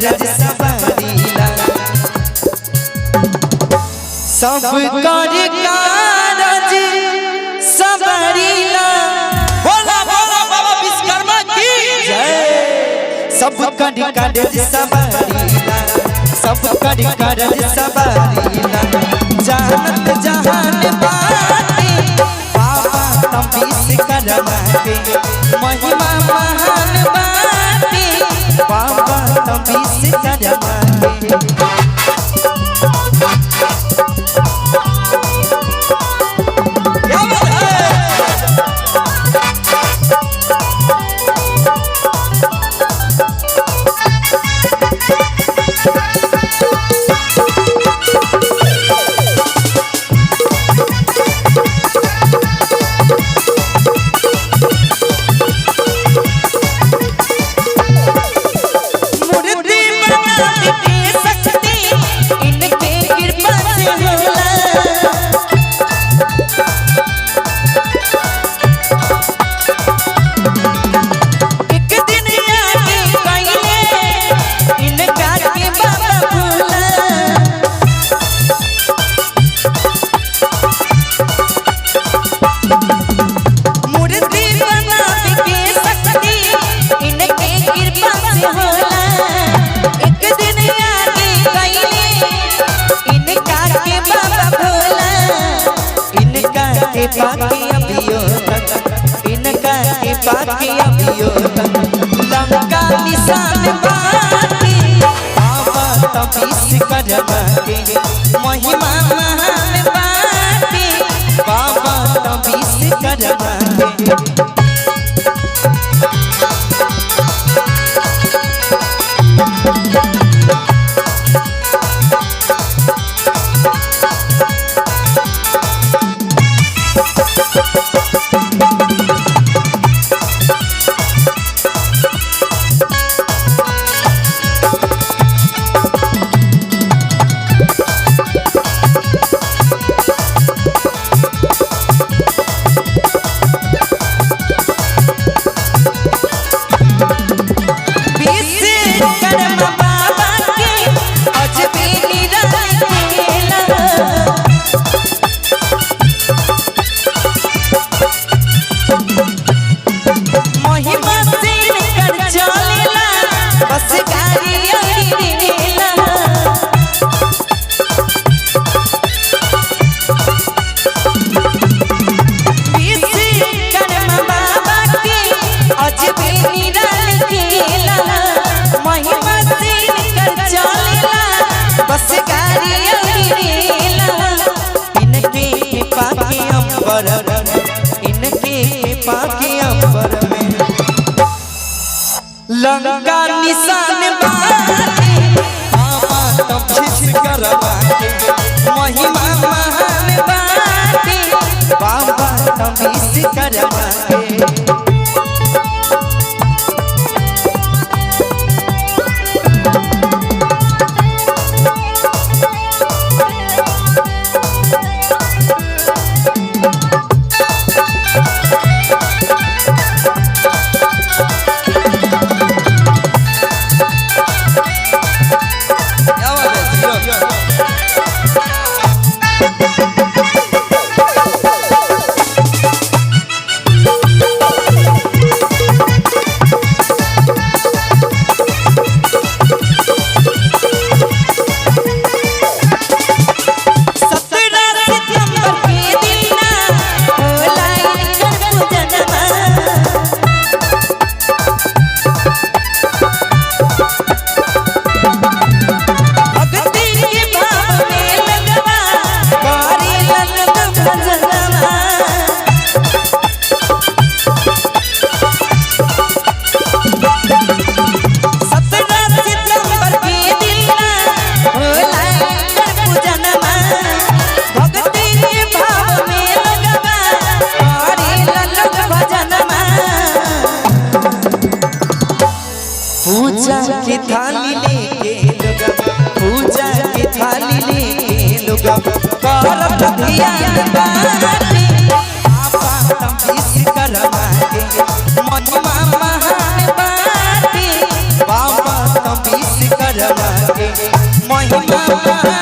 कारज सवारीला सब कर कारज सवारीला। बोला बोला बाबा विश्वकर्मा की जय। सब कर कारज सवारीला सब कर कारज सवारीला। जानत जहान बाटे बाबा तुम विश्वकर्मा के महिमा महान बाटे बाबा तुम विश्वकर्मा के। इनका के बाकी अभियो लंका निशान बाटे बाबा तुम विश्वकर्मा के महिमा महान बाटे बाबा तुम विश्वकर्मा के। इनके पाके अंबर में लंका निशान बाटे बाबा तुम विश्वकर्मा के महिमा महान बाटे बाबा तुम विश्वकर्मा के। पूजा की थाली लेके लोग पूजा की थाली लेके लोग करत ध्यान बाटे बाबा तुम विश्वकर्मा के महिमा महान बाटे बाबा तुम विश्वकर्मा बाबा